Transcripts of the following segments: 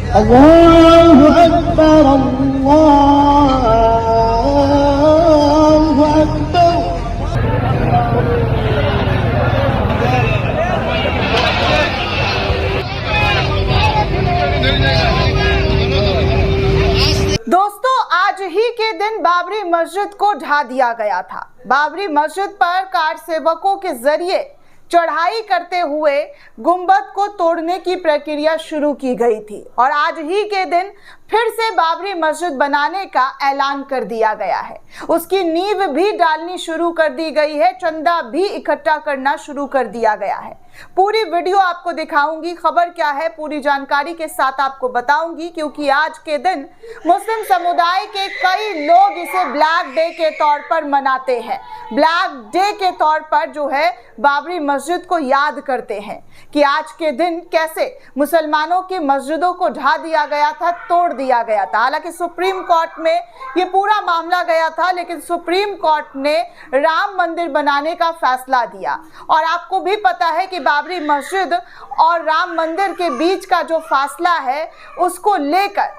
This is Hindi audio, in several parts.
अल्लाहु अकबर अल्लाहु अकबर। दोस्तों, आज ही के दिन बाबरी मस्जिद को ढा दिया गया था। बाबरी मस्जिद पर कार सेवकों के जरिए चढ़ाई करते हुए गुंबद को तोड़ने की प्रक्रिया शुरू की गई थी और आज ही के दिन फिर से बाबरी मस्जिद बनाने का ऐलान कर दिया गया है। उसकी नींव भी डालनी शुरू कर दी गई है, चंदा भी इकट्ठा करना शुरू कर दिया गया है। पूरी वीडियो आपको दिखाऊंगी, खबर क्या है पूरी जानकारी के साथ आपको बताऊंगी, क्योंकि आज के दिन मुस्लिम समुदाय के कई लोग इसे ब्लैक डे के तौर पर मनाते हैं। ब्लैक डे के तौर पर जो है बाबरी मस्जिद को याद करते हैं कि आज के दिन कैसे मुसलमानों की मस्जिदों को ढा दिया गया था, तोड़ दिया गया था। हालांकि सुप्रीम कोर्ट में ये पूरा मामला गया था, लेकिन सुप्रीम कोर्ट ने राम मंदिर बनाने का फैसला दिया। और आपको भी पता है कि बाबरी मस्जिद और राम मंदिर के बीच का जो फासला है उसको लेकर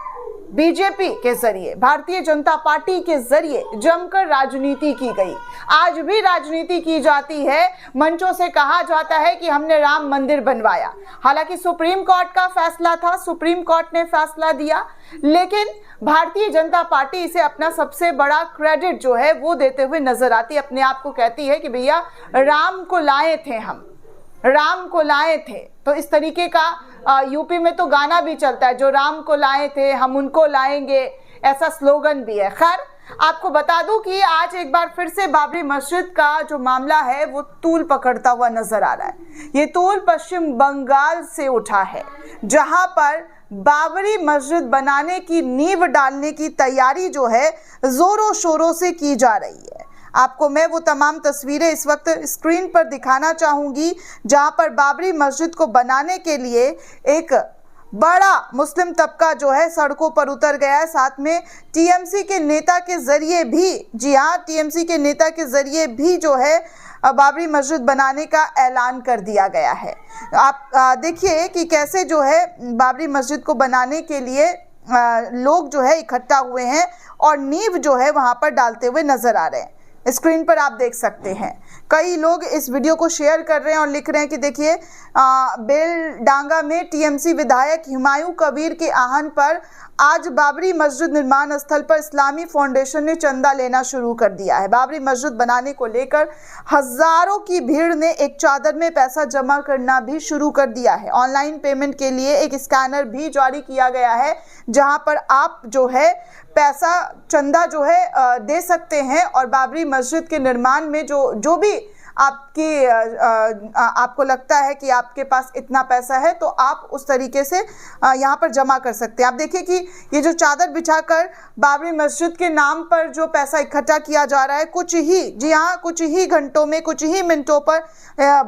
बीजेपी के जरिए, भारतीय जनता पार्टी के जरिए जमकर राजनीति की गई। आज भी राजनीति की जाती है, मंचों से कहा जाता है कि हमने राम मंदिर बनवाया। हालांकि सुप्रीम कोर्ट का फैसला था, सुप्रीम कोर्ट ने फैसला दिया, लेकिन भारतीय जनता पार्टी इसे अपना सबसे बड़ा क्रेडिट जो है वो देते हुए नजर आती है। अपने आप को कहती है कि भैया राम को लाए थे, हम राम को लाए थे। तो इस तरीके का यूपी में तो गाना भी चलता है, जो राम को लाए थे हम उनको लाएंगे, ऐसा स्लोगन भी है। खैर, आपको बता दूं कि आज एक बार फिर से बाबरी मस्जिद का जो मामला है वो तूल पकड़ता हुआ नजर आ रहा है। ये तूल पश्चिम बंगाल से उठा है, जहां पर बाबरी मस्जिद बनाने की नींव डालने की तैयारी जो है जोरों शोरों से की जा रही है। आपको मैं वो तमाम तस्वीरें इस वक्त स्क्रीन पर दिखाना चाहूंगी, जहां पर बाबरी मस्जिद को बनाने के लिए एक बड़ा मुस्लिम तबका जो है सड़कों पर उतर गया है। साथ में टीएमसी के नेता के जरिए भी, जी हाँ, टीएमसी के नेता के जरिए भी जो है बाबरी मस्जिद बनाने का ऐलान कर दिया गया है। आप देखिए कि कैसे जो है बाबरी मस्जिद को बनाने के लिए लोग जो है इकट्ठा हुए हैं और नींव जो है वहां पर डालते हुए नजर आ रहे हैं। स्क्रीन पर आप देख सकते हैं कई लोग इस वीडियो को शेयर कर रहे हैं और लिख रहे हैं कि देखिए, बेलडांगा में टीएमसी विधायक हुमायूं कबीर के आह्वान पर आज बाबरी मस्जिद निर्माण स्थल पर इस्लामी फाउंडेशन ने चंदा लेना शुरू कर दिया है। बाबरी मस्जिद बनाने को लेकर हजारों की भीड़ ने एक चादर में पैसा जमा करना भी शुरू कर दिया है। ऑनलाइन पेमेंट के लिए एक स्कैनर भी जारी किया गया है, जहां पर आप जो है पैसा चंदा जो है दे सकते हैं और बाबरी मस्जिद के निर्माण में जो भी आपको लगता है कि आपके पास इतना पैसा है तो आप उस तरीके से यहाँ पर जमा कर सकते हैं। आप देखिए कि ये जो चादर बिछाकर बाबरी मस्जिद के नाम पर जो पैसा इकट्ठा किया जा रहा है, कुछ ही, जी हाँ, कुछ ही घंटों में, कुछ ही मिनटों पर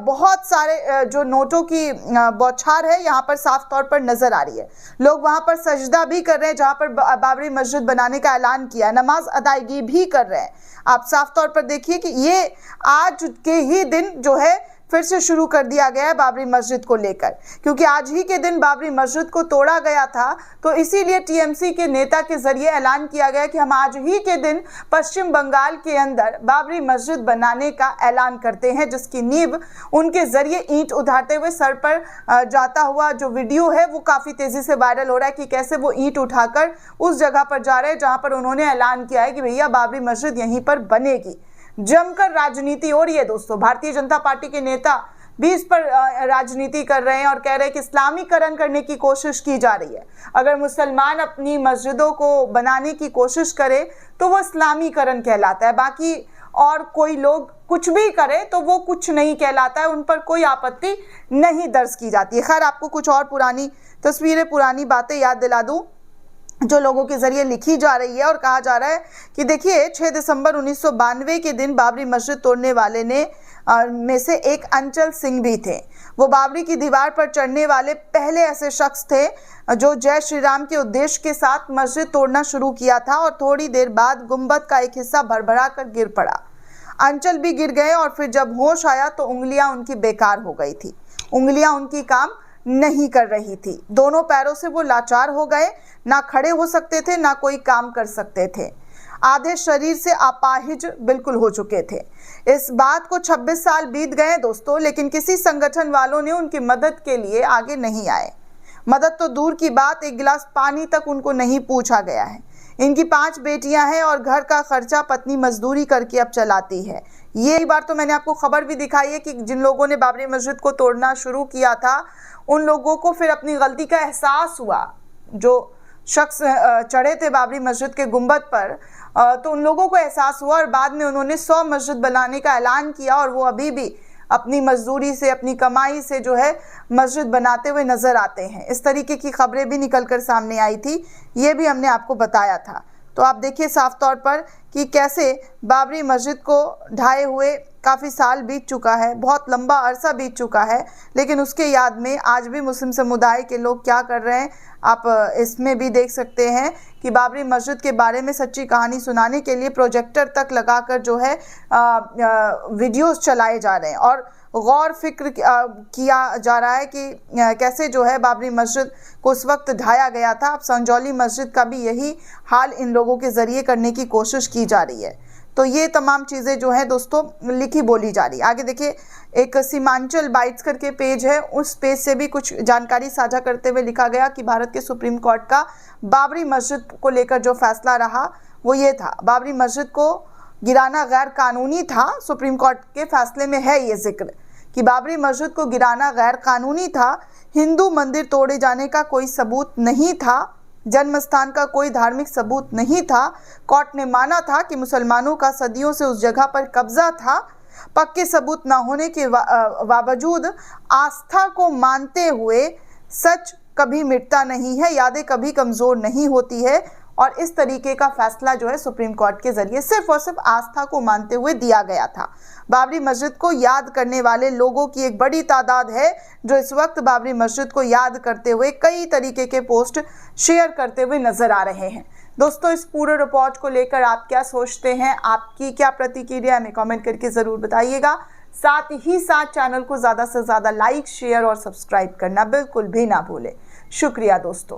बहुत सारे जो नोटों की बौछार है यहाँ पर साफ तौर पर नजर आ रही है। लोग वहाँ पर सजदा भी कर रहे हैं, जहाँ पर बाबरी मस्जिद बनाने का ऐलान किया है, नमाज अदायगी भी कर रहे हैं। आप साफ तौर पर देखिए कि ये आज के ही दिन जो है फिर से शुरू कर दिया गया है बाबरी मस्जिद को लेकर, क्योंकि आज ही के दिन बाबरी मस्जिद को तोड़ा गया था। तो इसीलिए टीएमसी के नेता के जरिए ऐलान किया गया कि हम आज ही के दिन पश्चिम बंगाल के अंदर बाबरी मस्जिद बनाने का ऐलान करते हैं, जिसकी नींव उनके जरिए ईंट उठाते हुए सर पर जाता हुआ जो वीडियो है वो काफी तेजी से वायरल हो रहा है कि कैसे वो ईंट उठाकर उस जगह पर जा रहे हैं जहां पर उन्होंने ऐलान किया है कि भैया बाबरी मस्जिद यहीं पर बनेगी। जमकर राजनीति हो रही है दोस्तों। भारतीय जनता पार्टी के नेता भी इस पर राजनीति कर रहे हैं और कह रहे हैं कि इस्लामीकरण करने की कोशिश की जा रही है। अगर मुसलमान अपनी मस्जिदों को बनाने की कोशिश करे तो वो इस्लामीकरण कहलाता है, बाकी और कोई लोग कुछ भी करे तो वो कुछ नहीं कहलाता है, उन पर कोई आपत्ति नहीं दर्ज की जाती है। खैर, आपको कुछ और पुरानी तस्वीरें, पुरानी बातें याद दिला दूं जो लोगों के जरिए लिखी जा रही है और कहा जा रहा है कि देखिए 6 दिसंबर 1992 के दिन बाबरी मस्जिद तोड़ने वाले में से एक अंचल सिंह भी थे। वो बाबरी की दीवार पर चढ़ने वाले पहले ऐसे शख्स थे जो जय श्री राम के उद्देश्य के साथ मस्जिद तोड़ना शुरू किया था और थोड़ी देर बाद गुंबद का एक हिस्सा भरभरा कर गिर पड़ा। अंचल भी गिर गए और फिर जब होश आया तो उंगलियां उनकी बेकार हो गई थी, उंगलियां उनकी काम नहीं कर रही थी। दोनों पैरों से वो लाचार हो गए, ना खड़े हो सकते थे ना कोई काम कर सकते थे। आधे शरीर से अपाहिज बिल्कुल हो चुके थे। इस बात को 26 साल बीत गए दोस्तों, लेकिन किसी संगठन वालों ने उनकी मदद के लिए आगे नहीं आए। मदद तो दूर की बात, एक गिलास पानी तक उनको नहीं पूछा गया है। इनकी 5 बेटियां हैं और घर का खर्चा पत्नी मजदूरी करके अब चलाती है। ये बार तो मैंने आपको खबर भी दिखाई है कि जिन लोगों ने बाबरी मस्जिद को तोड़ना शुरू किया था उन लोगों को फिर अपनी गलती का एहसास हुआ। जो शख्स चढ़े थे बाबरी मस्जिद के गुंबद पर, तो उन लोगों को एहसास हुआ और बाद में उन्होंने 100 मस्जिद बनाने का ऐलान किया और वो अभी भी अपनी मजदूरी से, अपनी कमाई से जो है मस्जिद बनाते हुए नजर आते हैं। इस तरीके की खबरें भी निकलकर सामने आई थी, ये भी हमने आपको बताया था। तो आप देखिए साफ तौर पर कि कैसे बाबरी मस्जिद को ढाए हुए काफ़ी साल बीत चुका है, बहुत लंबा अरसा बीत चुका है, लेकिन उसके याद में आज भी मुस्लिम समुदाय के लोग क्या कर रहे हैं आप इसमें भी देख सकते हैं कि बाबरी मस्जिद के बारे में सच्ची कहानी सुनाने के लिए प्रोजेक्टर तक लगाकर जो है वीडियोस चलाए जा रहे हैं और गौर फिक्र किया जा रहा है कि कैसे जो है बाबरी मस्जिद को उस वक्त ढाया गया था। अब संजौली मस्जिद का भी यही हाल इन लोगों के ज़रिए करने की कोशिश की जा रही है। तो ये तमाम चीज़ें जो है दोस्तों लिखी बोली जा रही है। आगे देखिए, एक सीमांचल बाइट्स करके पेज है, उस पेज से भी कुछ जानकारी साझा करते हुए लिखा गया कि भारत के सुप्रीम कोर्ट का बाबरी मस्जिद को लेकर जो फैसला रहा वो ये था, बाबरी मस्जिद को गिराना गैर कानूनी था। सुप्रीम कोर्ट के फैसले में है ये जिक्र कि बाबरी मस्जिद को गिराना गैर कानूनी था, हिंदू मंदिर तोड़े जाने का कोई सबूत नहीं था, जन्म स्थान का कोई धार्मिक सबूत नहीं था। कोर्ट ने माना था कि मुसलमानों का सदियों से उस जगह पर कब्जा था। पक्के सबूत न होने के बावजूद आस्था को मानते हुए सच कभी मिटता नहीं है, यादें कभी कमज़ोर नहीं होती है। और इस तरीके का फैसला जो है सुप्रीम कोर्ट के जरिए सिर्फ और सिर्फ आस्था को मानते हुए दिया गया था। बाबरी मस्जिद को याद करने वाले लोगों की एक बड़ी तादाद है जो इस वक्त बाबरी मस्जिद को याद करते हुए कई तरीके के पोस्ट शेयर करते हुए नजर आ रहे हैं। दोस्तों, इस पूरे रिपोर्ट को लेकर आप क्या सोचते हैं, आपकी क्या प्रतिक्रिया हमें कमेंट करके ज़रूर बताइएगा। साथ ही साथ चैनल को ज़्यादा से ज़्यादा लाइक, शेयर और सब्सक्राइब करना बिल्कुल भी ना भूलें। शुक्रिया दोस्तों।